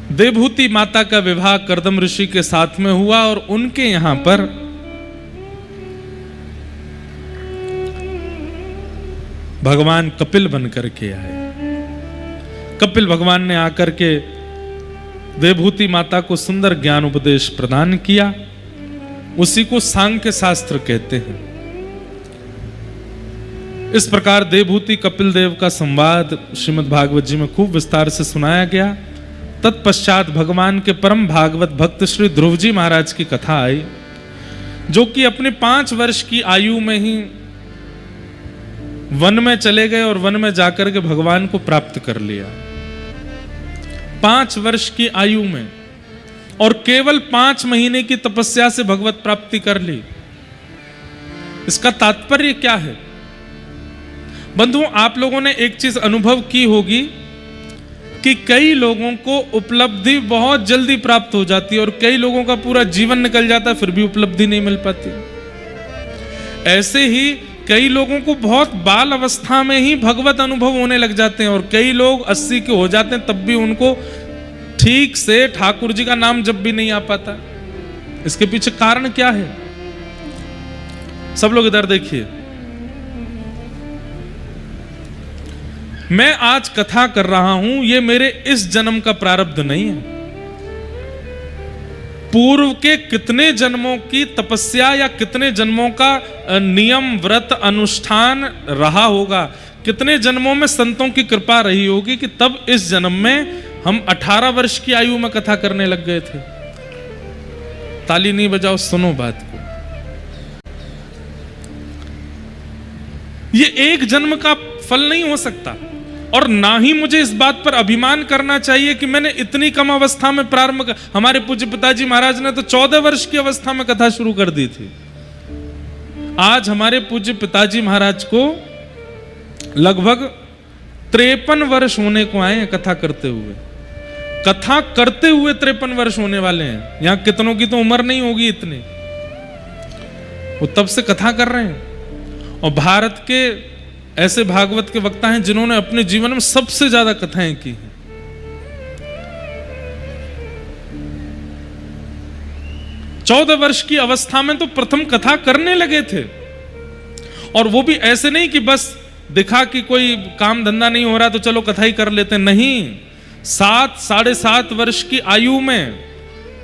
देवहूति माता का विवाह कर्दम ऋषि के साथ में हुआ और उनके यहां पर भगवान कपिल बन करके आए। कपिल भगवान ने आकर के देवहूति माता को सुंदर ज्ञान उपदेश प्रदान किया। उसी को सांख्य शास्त्र कहते हैं। इस प्रकार देवहूति कपिल देव का संवाद श्रीमद् भागवत जी में खूब विस्तार से सुनाया गया। तत्पश्चात भगवान के परम भागवत भक्त श्री ध्रुव जी महाराज की कथा आई, जो कि अपने 5 वर्ष की आयु में ही वन में चले गए और वन में जाकर के भगवान को प्राप्त कर लिया। 5 वर्ष की आयु में और केवल 5 महीने की तपस्या से भगवत प्राप्ति कर ली। इसका तात्पर्य क्या है? बंधुओं, आप लोगों ने एक चीज अनुभव की होगी कि कई लोगों को उपलब्धि बहुत जल्दी प्राप्त हो जाती है और कई लोगों का पूरा जीवन निकल जाता है फिर भी उपलब्धि नहीं मिल पाती। ऐसे ही कई लोगों को बहुत बाल अवस्था में ही भगवत अनुभव होने लग जाते हैं और कई लोग 80 के हो जाते हैं तब भी उनको ठीक से ठाकुर जी का नाम जब भी नहीं आ पाता। इसके पीछे कारण क्या है? सब लोग इधर देखिए। मैं आज कथा कर रहा हूं, ये मेरे इस जन्म का प्रारब्ध नहीं है। पूर्व के कितने जन्मों की तपस्या या कितने जन्मों का नियम व्रत अनुष्ठान रहा होगा, कितने जन्मों में संतों की कृपा रही होगी कि तब इस जन्म में हम 18 वर्ष की आयु में कथा करने लग गए थे। ताली नहीं बजाओ, सुनो बात को। ये एक जन्म का फल नहीं हो सकता और ना ही मुझे इस बात पर अभिमान करना चाहिए कि मैंने इतनी कम अवस्था में प्रारंभ। हमारे पूज्य पिताजी महाराज ने तो 14 वर्ष की अवस्था में कथा शुरू कर दी थी। आज हमारे पूज्य पिताजी महाराज को लगभग 53 वर्ष होने को आए हैं कथा करते हुए। कथा करते हुए 53 वर्ष होने वाले हैं। यहां कितनों की तो उम्र नहीं होगी इतनी, वो तब से कथा कर रहे हैं। और भारत के ऐसे भागवत के वक्ता हैं जिन्होंने अपने जीवन में सबसे ज्यादा कथाएं की हैं। चौदह वर्ष की अवस्था में तो प्रथम कथा करने लगे थे और वो भी ऐसे नहीं कि बस दिखा कि कोई काम धंधा नहीं हो रहा तो चलो कथा ही कर लेते। नहीं, 7-7.5 वर्ष की आयु में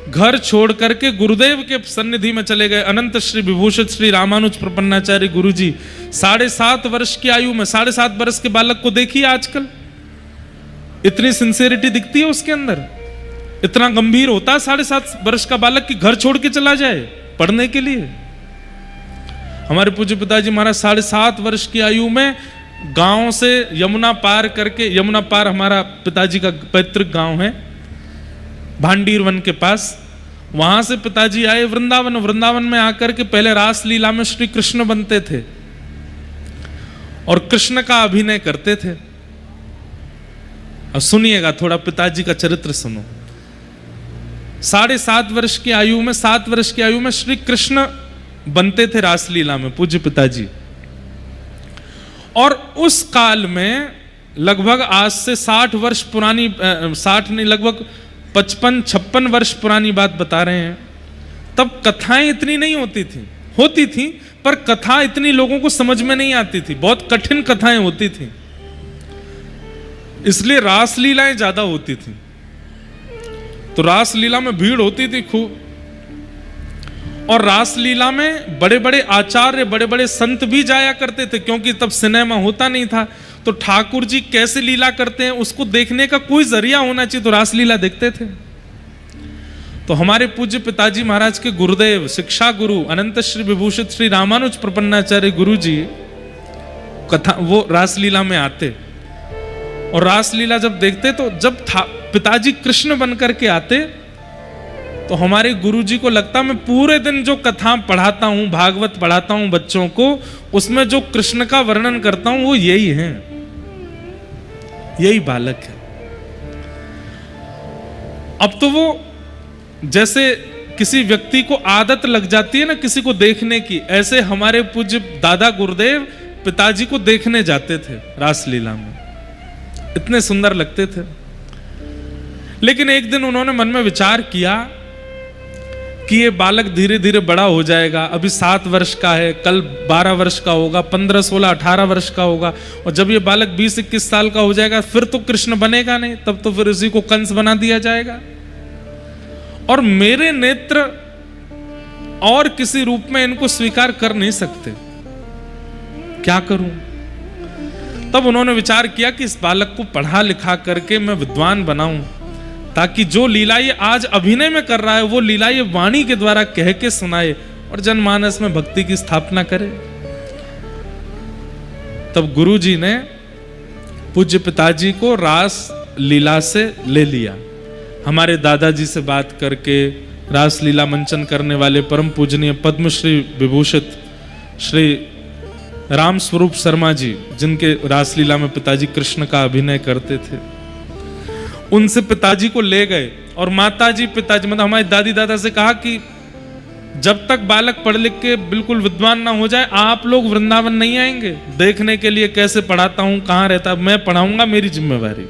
घर छोड़ करके गुरुदेव के सन्निधि में चले गए। अनंत श्री विभूषित श्री रामानुज प्रपन्नाचार्य गुरु जी 7.5 वर्ष की आयु में, 7.5 वर्ष के बालक को देखिए आजकल, इतनी सिंसियरिटी दिखती है उसके अंदर। इतना गंभीर होता है 7.5 वर्ष का बालक कि घर छोड़ के चला जाए पढ़ने के लिए। हमारे पूज्य पिताजी महाराज 7.5 वर्ष की आयु में गांव से यमुना पार करके, यमुना पार हमारा पिताजी का पैतृक गांव है भांडीर वन के पास, वहां से पिताजी आए वृंदावन। वृंदावन में आकर के पहले रास लीला में श्री कृष्ण बनते थे और कृष्ण का अभिनय करते थे। अब सुनिएगा थोड़ा, पिताजी का चरित्र सुनो। 7.5 वर्ष की आयु में, 7 वर्ष की आयु में श्री कृष्ण बनते थे रासलीला में पूज्य पिताजी। और उस काल में लगभग आज से 60 वर्ष पुरानी, 60 नहीं लगभग 55-56 वर्ष पुरानी बात बता रहे हैं। तब कथाएं इतनी नहीं होती थी पर कथा इतनी लोगों को समझ में नहीं आती थी, बहुत कठिन कथाएं होती थी, इसलिए रासलीलाएं ज्यादा होती थी। तो रासलीला में भीड़ होती थी खूब, और रासलीला में बड़े बड़े आचार्य, बड़े बड़े संत भी जाया करते थे, क्योंकि तब सिनेमा होता नहीं था। तो ठाकुर जी कैसे लीला करते हैं उसको देखने का कोई जरिया होना चाहिए, तो रासलीला देखते थे। तो हमारे पूज्य पिताजी महाराज के गुरुदेव, शिक्षा गुरु अनंत श्री विभूषित श्री रामानुज प्रपन्नाचार्य गुरु जी कथा वो रासलीला में आते और रासलीला जब देखते तो जब पिताजी कृष्ण बनकर के आते तो हमारे गुरुजी को लगता मैं पूरे दिन जो कथा पढ़ाता हूं, भागवत पढ़ाता हूं बच्चों को, उसमें जो कृष्ण का वर्णन करता हूं वो यही है, यही बालक है। अब तो वो जैसे किसी व्यक्ति को आदत लग जाती है ना किसी को देखने की, ऐसे हमारे पूज्य दादा गुरुदेव पिताजी को देखने जाते थे रासलीला में, इतने सुंदर लगते थे। लेकिन एक दिन उन्होंने मन में विचार किया कि ये बालक धीरे धीरे बड़ा हो जाएगा, अभी 7 वर्ष का है, कल 12 वर्ष का होगा, 15, 16, 18 वर्ष का होगा, और जब ये बालक 20-21 साल का हो जाएगा फिर तो कृष्ण बनेगा नहीं, तब तो फिर उसी को कंस बना दिया जाएगा, और मेरे नेत्र और किसी रूप में इनको स्वीकार कर नहीं सकते, क्या करूं? तब उन्होंने विचार किया कि इस बालक को पढ़ा लिखा करके मैं विद्वान बनाऊं, ताकि जो लीला ये आज अभिनय में कर रहा है वो लीला ये वाणी के द्वारा कह के सुनाए और जनमानस में भक्ति की स्थापना करे। तब गुरुजी ने पूज्य पिताजी को रास लीला से ले लिया। हमारे दादाजी से बात करके रास लीला मंचन करने वाले परम पूजनीय पद्मश्री विभूषित श्री राम स्वरूप शर्मा जी, जिनके रासलीला में पिताजी कृष्ण का अभिनय करते थे, उनसे पिताजी को ले गए और माताजी पिताजी मतलब हमारी दादी दादा से कहा कि जब तक बालक पढ़ लिख के बिल्कुल विद्वान ना हो जाए आप लोग वृंदावन नहीं आएंगे देखने के लिए कैसे पढ़ाता हूं, कहां रहता, मैं पढ़ाऊंगा, मेरी जिम्मेवारी।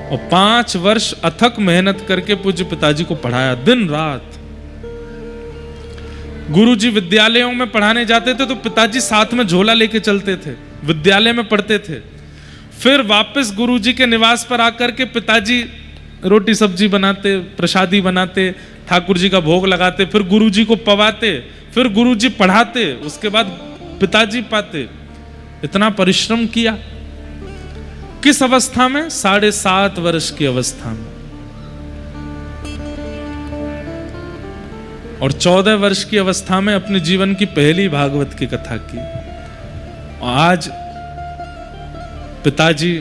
और 5 वर्ष अथक मेहनत करके पूज्य पिताजी को पढ़ाया दिन रात। गुरुजी विद्यालयों में पढ़ाने जाते थे तो पिताजी साथ में झोला लेके चलते थे, विद्यालय में पढ़ते थे। फिर वापस गुरुजी के निवास पर आकर के पिताजी रोटी सब्जी बनाते, प्रसादी बनाते, ठाकुर जी का भोग लगाते, फिर गुरुजी को पवाते, फिर गुरुजी पढ़ाते, उसके बाद पिताजी पाते। इतना परिश्रम किया। किस अवस्था में? 7.5 वर्ष की अवस्था में। और 14 वर्ष की अवस्था में अपने जीवन की पहली भागवत की कथा की। और आज पिताजी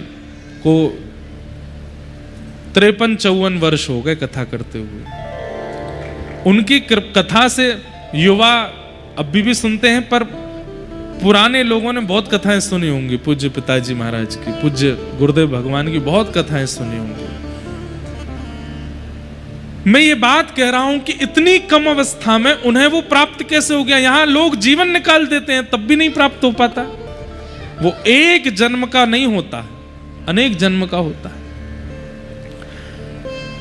को 53-54 वर्ष हो गए कथा करते हुए। उनकी कथा से युवा अभी भी सुनते हैं, पर पुराने लोगों ने बहुत कथाएं सुनी होंगी। पूज्य पिताजी महाराज की, पूज्य गुरुदेव भगवान की बहुत कथाएं सुनी होंगी। मैं ये बात कह रहा हूं कि इतनी कम अवस्था में उन्हें वो प्राप्त कैसे हो गया। यहां लोग जीवन निकाल देते हैं तब भी नहीं प्राप्त हो पाता। वो एक जन्म का नहीं होता है, अनेक जन्म का होता है।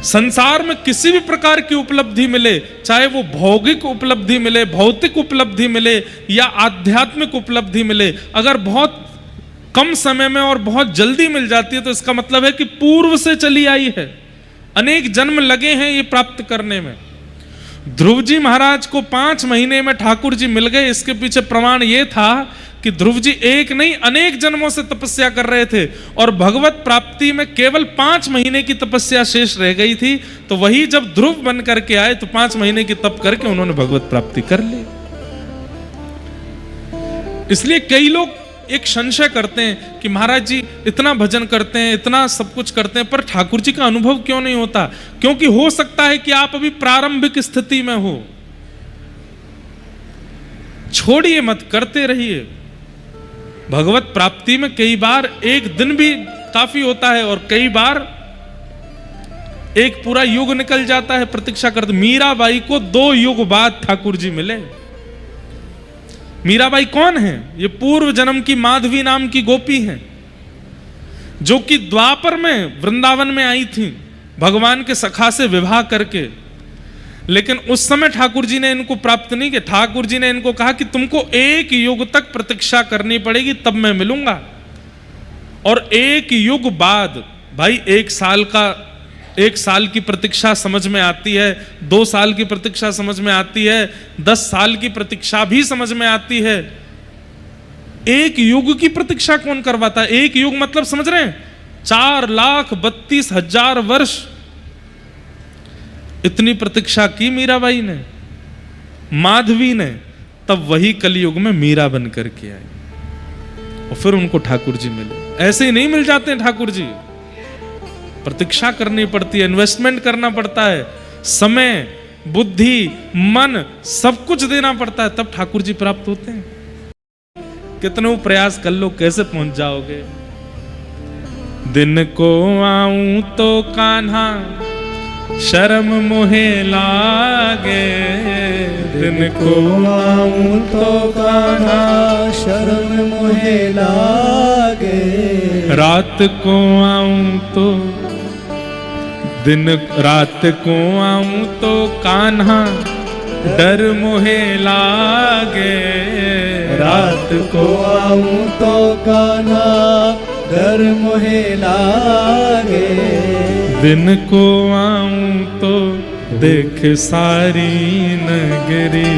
संसार में किसी भी प्रकार की उपलब्धि मिले, चाहे वो भौतिक उपलब्धि मिले, भौतिक उपलब्धि मिले या आध्यात्मिक उपलब्धि मिले, अगर बहुत कम समय में और बहुत जल्दी मिल जाती है तो इसका मतलब है कि पूर्व से चली आई है। अनेक जन्म लगे हैं ये प्राप्त करने में। ध्रुव जी महाराज को 5 महीने में ठाकुर जी मिल गए। इसके पीछे प्रमाण ये था कि ध्रुव जी एक नहीं अनेक जन्मों से तपस्या कर रहे थे और भगवत प्राप्ति में केवल 5 महीने की तपस्या शेष रह गई थी। तो वही जब ध्रुव बन करके आए तो 5 महीने की तप करके उन्होंने भगवत प्राप्ति कर ली। इसलिए कई लोग एक संशय करते हैं कि महाराज जी इतना भजन करते हैं, इतना सब कुछ करते हैं, पर ठाकुर जी का अनुभव क्यों नहीं होता? क्योंकि हो सकता है कि आप अभी प्रारंभिक स्थिति में हो। छोड़िए मत, करते रहिए। भगवत प्राप्ति में कई बार एक दिन भी काफी होता है और कई बार एक पूरा युग निकल जाता है प्रतीक्षा करते। मीराबाई को 2 युग बाद ठाकुर जी मिले। मीराबाई कौन है? ये पूर्व जन्म की माधवी नाम की गोपी हैं, जो कि द्वापर में वृंदावन में आई थी भगवान के सखा से विवाह करके। लेकिन उस समय ठाकुर जी ने इनको प्राप्त नहीं किया। ठाकुर जी ने इनको कहा कि तुमको 1 युग तक प्रतीक्षा करनी पड़ेगी, तब मैं मिलूंगा। और 1 युग बाद भाई 1 साल की प्रतीक्षा समझ में आती है, 2 साल की प्रतीक्षा समझ में आती है, 10 साल की प्रतीक्षा भी समझ में आती है। 1 युग की प्रतीक्षा कौन करवाता है? 1 युग मतलब समझ रहे हैं 4,32,000 वर्ष। इतनी प्रतीक्षा की मीराबाई ने, माधवी ने, तब वही कलयुग में मीरा बन करके आई और फिर उनको ठाकुर जी मिले। ऐसे ही नहीं मिल जाते ठाकुर जी, प्रतीक्षा करनी पड़ती है, इन्वेस्टमेंट करना पड़ता है, समय, बुद्धि, मन सब कुछ देना पड़ता है, तब ठाकुर जी प्राप्त होते हैं। कितने प्रयास कर लो कैसे पहुंच जाओगे। दिन को आऊं तो कान्हा शर्म मोहे लागे, दिन को आऊं तो कान्हा शर्म मोहे लागे, रात को आऊं तो दिन रात को आऊं तो कान्हा डर मोहे लागे, रात को आऊं तो कान्हा डर मोहे लागे, दिन को आऊं तो देख सारी नगरी,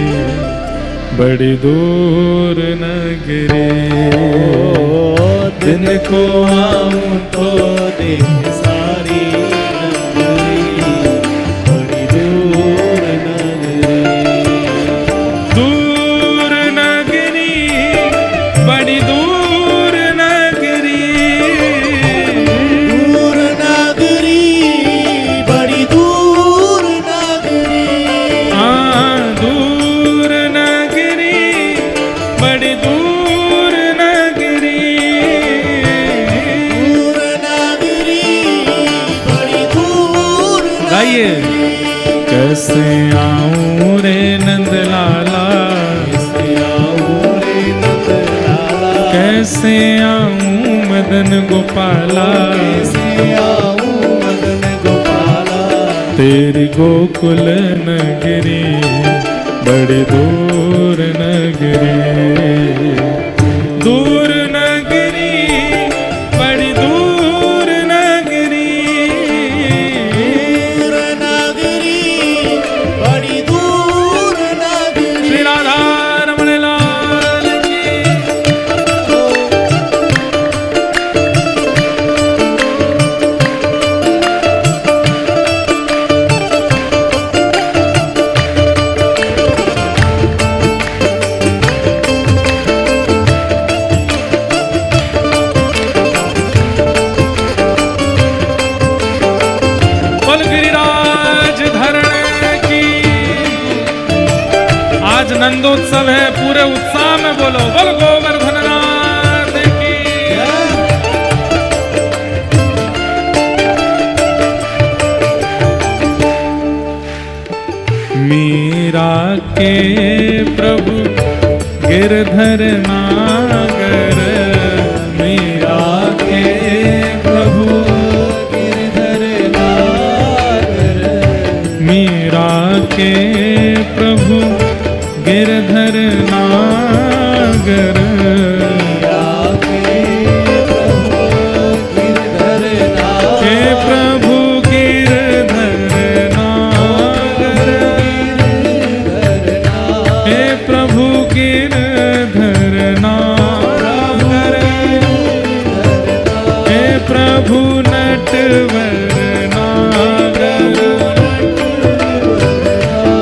बड़ी दूर नगरी। दिन को आऊं तो देख सारी नगरी, बड़ी दूर नगरी। दूर नगरी, बड़ी दूर नगरी, दूर नगरी, बड़ी दूर नगरी। हाँ दूर नगरी, बड़ी दूर नगरी। दूर नगरी, बड़ी दूर गाइए। कैसे आऊं रे नंदलाला, कैसे आऊं रे नंदलाला, कैसे आऊं मदन गोपाला, कैसे आऊं मदन गोपाला, तेरी गोकुल नगरी, बड़ी दूर नगरी। दूर नगरी, बड़ी दूर नगरी। दूर नगरी, बड़ी दूर नगरी। श्री राधा रमण लाल की। बोल गिरिराज धरण की। आज नंदोत्सव है, पूरे उत्साह में बोलो, बोल गोवर्धन नाथ की। मीरा के प्रभु गिरधर नागर, मीरा के प्रभु गिरधर नागर, मीरा के प्रभु गिरधर नागर, आके प्रभु गिरधर नागर, हे प्रभु गिरधर नागर, हे प्रभु गिरधर नागर, हे प्रभु नटवर नागर,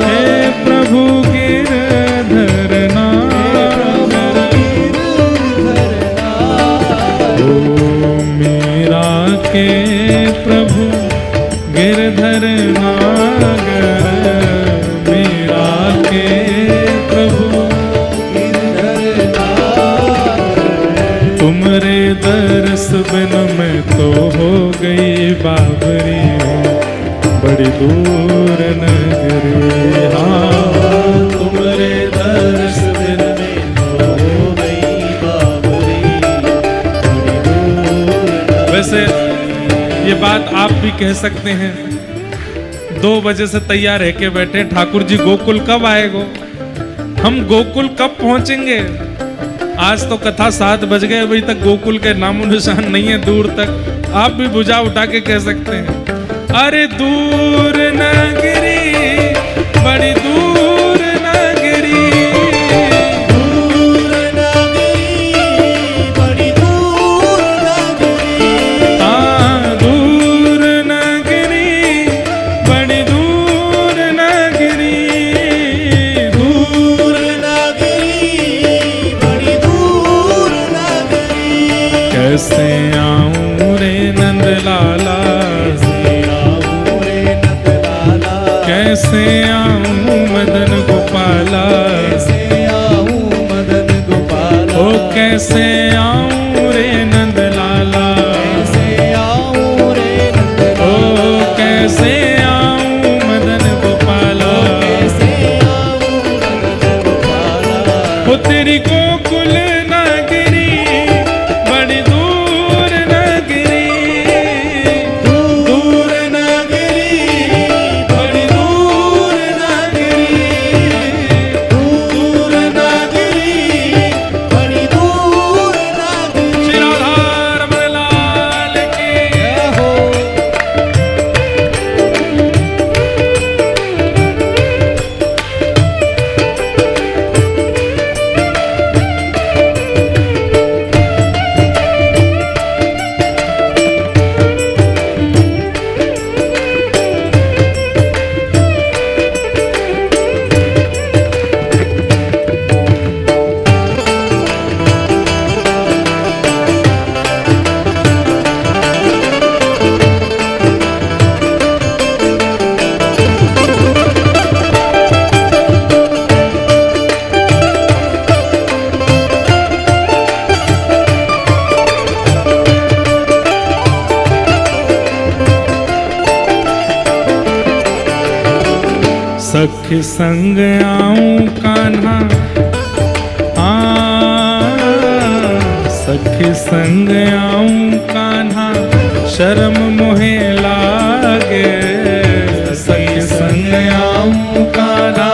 हे प्रभु गिरधर नागर। ओ मीरा के प्रभु गिरधर नागर, मीरा के प्रभु तुमरे दर्श बिन मैं तो हो गई बाबरी, बड़ी दूर नगरी। हाँ तुमरे दर्श बिन मैं तो हो गई बाबरी, बड़ी दूर। वैसे ये बात आप भी कह सकते हैं। 2 बजे से तैयार रह के बैठे, ठाकुर जी गोकुल कब आएगो, हम गोकुल कब पहुंचेंगे। आज तो कथा 7 बज गए, अभी तक गोकुल के नामो निशान नहीं है दूर तक। आप भी भुजा उठा के कह सकते हैं, अरे दूर नगरी, बड़ी दूर नगरी, दूर नगरी, बड़ी दूर नगरी। हाँ दूर नगरी, बड़ी दूर नगरी, दूर नगरी, बड़ी दूर नगरी। कैसे आऊं रे नंदलाला, कैसे आऊं मदन गोपाला, कैसे आऊं मदन गोपाला, ओ कैसे आऊं रे नंदलाला, कैसे आऊं रे नंदलाला, ओ कैसे आऊं मदन गोपाला, कैसे आऊं मदन गोपाला। ओ तेरी गोकुल नगरी, बड़ी दूर नगरी, दूर नगरी, सखी संग आऊं कान्हा, सखी संग आऊं कान्हा, शर्म मोहे लागे। सखी संग आऊं कान्हा,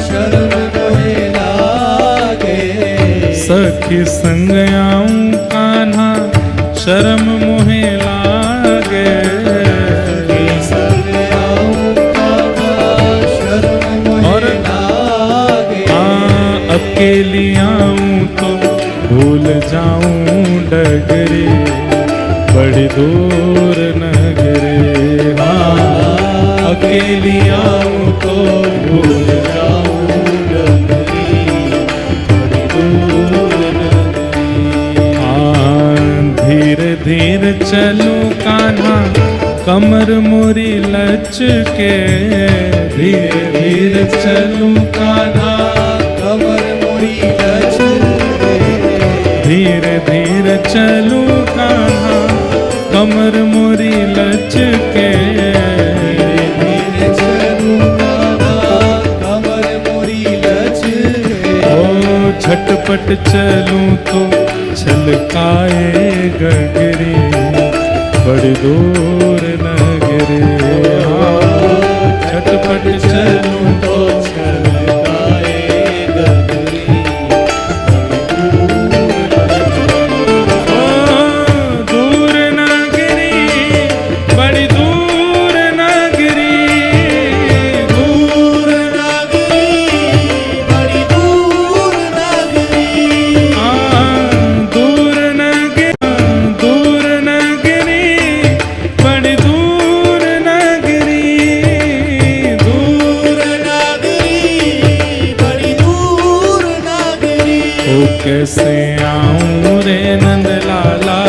शर्म मोहे लागे। सखी संग आऊं कान्हा, शर्म मोहे लागे। संग आऊं कान्हा, शर्म मोहे लागे। अकेली आऊं तो भूल जाऊं डगरे, बड़ी दूर नगरे। अकेली आऊं तो भूल जाऊं डगरी, बड़ी दूर नगरी। धीरे धीरे चलूं कान्हा, कमर मोरी लचके। धीरे धीरे चलूं कान्हा, कमर मोरी लचके। धीरे धीरे चलूं कान्हा, कमर मोरी लचके। धीरे धीरे चलूं कान्हा, कमर मोरी लचके। ओ झटपट चलूं तो छलकाए गगरी, बड़ी दूर नगरी। झटपट चलूं तो छलकाए गगरी, दूर नगरी, बड़ी दूर नगरी। दूर नगरी, बड़ी दूर नगरी। दूर नगरी, दूर नगरी, बड़ी दूर नगरी। दूर नगरी, बड़ी दूर नगरी। ओ कैसे आऊं रे नंद लाला,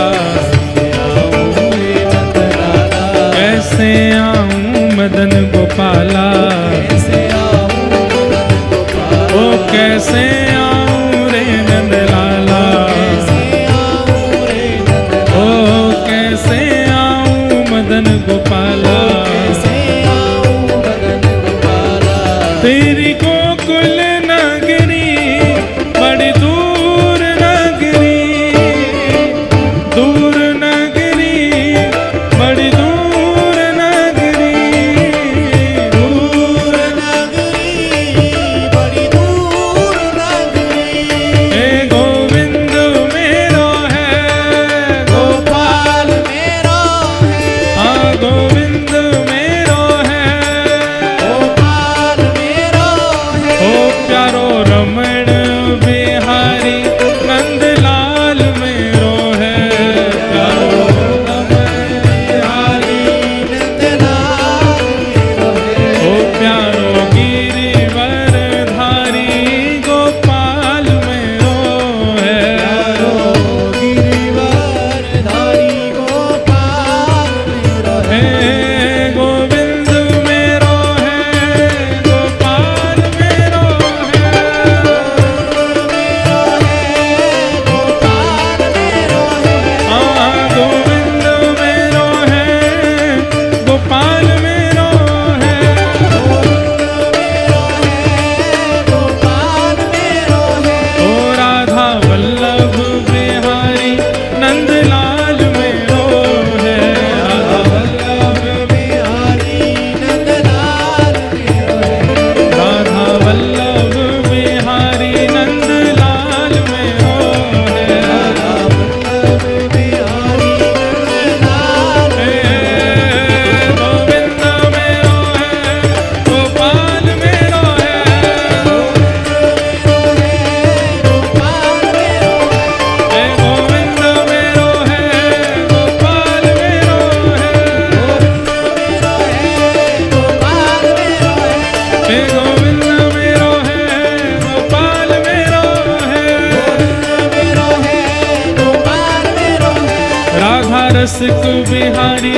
आऊं रे नंद लाला। कैसे आऊं मदन गोपाला। कैसे आऊं मदन गोपाला। ओ कैसे आऊं रे नंद लाला। कैसे आऊं रे नंद ओ लाला। कैसे आऊं मदन गोपाला। कैसे आऊं मदन गोपाला। तेरी गोकुल नगरी, बड़ी दूर नगरी। दूर नगरी, बड़ी दूर नगरी। दूर नगरी, बड़ी दूर नगरी। हे गोविंद मेरो है, गोपाल मेरो है। हाँ गोविंद मेरो है। गोपाल मेरो है। ओ प्यारो रमण बिहारी, नंदलाल मेरो है। प्यारो बिहारी नंदलाल मेरो है। ओ प्यारो गिरिवर धारी, गोपाल मेरो है। प्यारो गिरिवर धारी, गोपाल मेरो हे है। गोविंद मेरो है, गोपाल मेरो है। गोपाल मेरो है। हाँ गोविंद मेरो है, गोपाल मेरो है। गोपाल मेरो है। ओ राधा वल्लभ बिहारी, नंदलाल मेरो है। राधा वल्लभ बिहारी नंदलाल मेरो है। राधा वल्लभ बिहारी, नंदलाल मेरो है। वल्लभ बिहारी नंदलाल हे गोविंद मेरो है, गोपाल मेरो है। गोपाल मेरो है। हे गोविंद मेरो है, गोपाल मेरो है। गोपाल मेरो है। हे गोविंद मेरो है, गोपाल मेरो है। मेरो है। गोपाल मेरो है। राधा रसिक बिहारी,